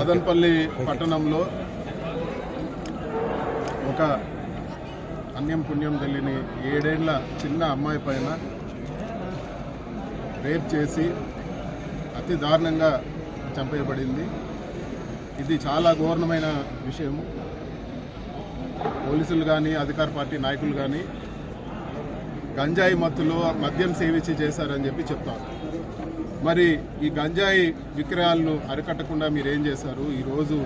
మదనపల్లి పట్టణంలో ఒక అన్యం పుణ్యం తెలియని 7 ఏళ్ల చిన్న అమ్మాయి పైన రేప్ చేసి అతి దారుణంగా చంపేయబడింది. ఇది చాలా ఘోరమైన విషయము. పోలీసులు కానీ అధికార పార్టీ నాయకులు కానీ గంజాయి మత్తులో మద్యం సేవించి చేశారని చెప్పి చెప్తారు. మరి ఈ గంజాయి విక్రయాలను అరికట్టకుండా మీరు ఏం చేశారు? ఈరోజు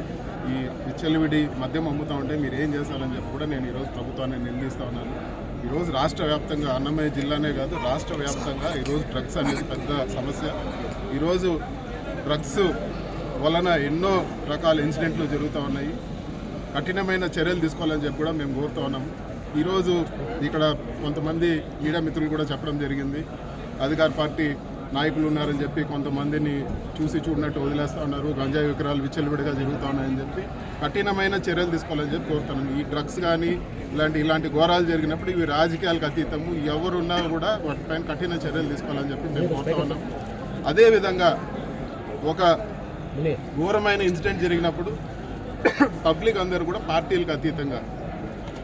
ఈ విచ్చలవిడి మద్యం అమ్ముతూ ఉంటే మీరు ఏం చేశారని చెప్పి కూడా నేను ఈరోజు ప్రభుత్వాన్ని నిలదీస్తూ ఉన్నాను. ఈరోజు రాష్ట్ర వ్యాప్తంగా, అన్నమయ్య జిల్లానే కాదు రాష్ట్ర వ్యాప్తంగా ఈరోజు డ్రగ్స్ అనేది పెద్ద సమస్య. ఈరోజు డ్రగ్స్ వలన ఎన్నో రకాల ఇన్సిడెంట్లు జరుగుతూ ఉన్నాయి. కఠినమైన చర్యలు తీసుకోవాలని చెప్పి కూడా మేము కోరుతూ ఉన్నాము. ఈరోజు ఇక్కడ కొంతమంది మీడియా మిత్రులు కూడా చెప్పడం జరిగింది, అధికార పార్టీ నాయకులు ఉన్నారని చెప్పి కొంతమందిని చూసి చూడనట్టు వదిలేస్తూ ఉన్నారు, గంజాయి విక్రయాలు విచ్చలవిడిగా జరుగుతూ ఉన్నాయని చెప్పి కఠినమైన చర్యలు తీసుకోవాలని చెప్పి కోరుతున్నాను. ఈ డ్రగ్స్ కానీ ఇలాంటి ఘోరాలు జరిగినప్పుడు ఇవి రాజకీయాలకు అతీతము, ఎవరున్నా కూడా వాటిపైన కఠిన చర్యలు తీసుకోవాలని చెప్పి మేము కోరుతూ ఉన్నాం. అదేవిధంగా ఒక ఘోరమైన ఇన్సిడెంట్ జరిగినప్పుడు పబ్లిక్ అందరూ కూడా పార్టీలకు అతీతంగా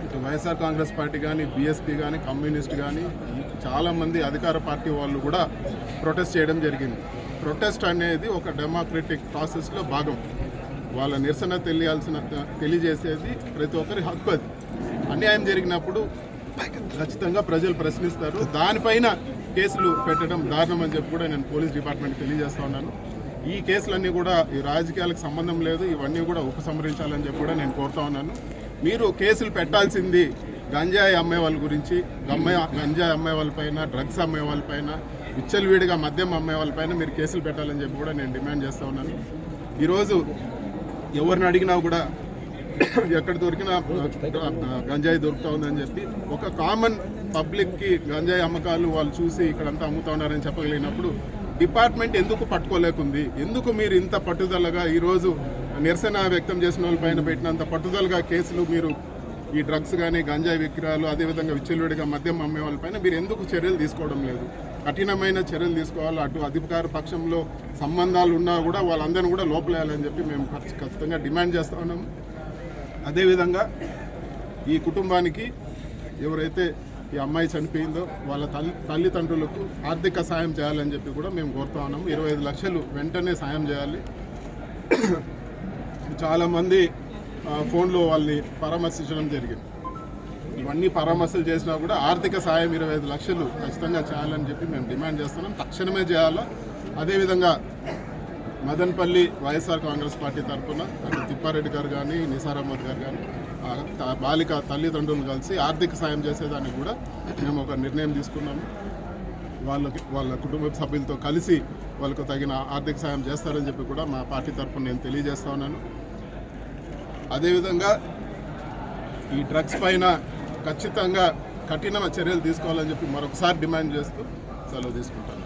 ఇటు వైఎస్ఆర్ కాంగ్రెస్ పార్టీ కానీ, బీఎస్పీ కానీ, కమ్యూనిస్ట్ కానీ చాలామంది అధికార పార్టీ వాళ్ళు కూడా ప్రొటెస్ట్ చేయడం జరిగింది. ప్రొటెస్ట్ అనేది ఒక డెమోక్రటిక్ ప్రాసెస్లో భాగం. వాళ్ళ నిరసన తెలియజేసేది ప్రతి ఒక్కరి హక్కు. అది అన్యాయం జరిగినప్పుడు ఖచ్చితంగా ప్రజలు ప్రశ్నిస్తారు. దానిపైన కేసులు పెట్టడం దారుణం అని చెప్పి కూడా నేను పోలీస్ డిపార్ట్మెంట్కి తెలియజేస్తా ఉన్నాను. ఈ కేసులన్నీ కూడా ఈ రాజకీయాలకు సంబంధం లేదు, ఇవన్నీ కూడా ఉపసంహరించాలని చెప్పి కూడా నేను కోరుతా ఉన్నాను. మీరు కేసులు పెట్టాల్సింది గంజాయి అమ్మే వాళ్ళ గురించి, గంజాయి అమ్మే వాళ్ళపైన, డ్రగ్స్ అమ్మే వాళ్ళపైన, విచ్చలవిడిగా మద్యం అమ్మే వాళ్ళపైన మీరు కేసులు పెట్టాలని చెప్పి కూడా నేను డిమాండ్ చేస్తూ ఉన్నాను. ఈరోజు ఎవరిని అడిగినా కూడా ఎక్కడ దొరికినా గంజాయి దొరుకుతూ ఉందని చెప్పి ఒక కామన్ పబ్లిక్కి గంజాయి అమ్మకాలు వాళ్ళు చూసి ఇక్కడంతా అమ్ముతా ఉన్నారని చెప్పగలిగినప్పుడు డిపార్ట్మెంట్ ఎందుకు పట్టుకోలేకుంది? ఎందుకు మీరు ఇంత పట్టుదలగా ఈరోజు నిరసన వ్యక్తం చేసిన వాళ్ళపైన పెట్టినంత పట్టుదలగా కేసులు మీరు ఈ డ్రగ్స్ కానీ, గంజాయి విక్రయాలు, అదేవిధంగా విచ్చలవిడిగా మద్యం అమ్మే వాళ్ళపైన మీరు ఎందుకు చర్యలు తీసుకోవడం లేదు? కఠినమైన చర్యలు తీసుకోవాలి. అటు అధికార పక్షంలో సంబంధాలు ఉన్నా కూడా వాళ్ళందరినీ కూడా లోపలేయాలని చెప్పి మేము ఖచ్చితంగా డిమాండ్ చేస్తూ ఉన్నాము. అదేవిధంగా ఈ కుటుంబానికి ఎవరైతే ఈ అమ్మాయి చనిపోయిందో వాళ్ళ తల్లిదండ్రులకు ఆర్థిక సాయం చేయాలని చెప్పి కూడా మేము కోరుతా ఉన్నాము. 25 లక్షలు వెంటనే సాయం చేయాలి. చాలామంది ఫోన్లో వాళ్ళని పరామర్శించడం జరిగింది. ఇవన్నీ పరామర్శలు చేసినా కూడా ఆర్థిక సాయం 25 లక్షలు ఖచ్చితంగా చేయాలని చెప్పి మేము డిమాండ్ చేస్తున్నాం. తక్షణమే చేయాలా. అదేవిధంగా మదనపల్లి వైఎస్ఆర్ కాంగ్రెస్ పార్టీ తరఫున అటు తిప్పారెడ్డి గారు కానీ, నిసార్ అహ్మద్ గారు కానీ బాలిక తల్లిదండ్రులు కలిసి ఆర్థిక సాయం చేసేదానికి కూడా మేము ఒక నిర్ణయం తీసుకున్నాము. వాళ్ళ కుటుంబ సభ్యులతో కలిసి వాళ్ళకు తగిన ఆర్థిక సాయం చేస్తారని చెప్పి కూడా మా పార్టీ తరఫున నేను తెలియజేస్తా ఉన్నాను. అదేవిధంగా ఈ డ్రగ్స్ పైన ఖచ్చితంగా కఠిన చర్యలు తీసుకోవాలని చెప్పి మరొకసారి డిమాండ్ చేస్తూ సెలవు తీసుకుంటాను.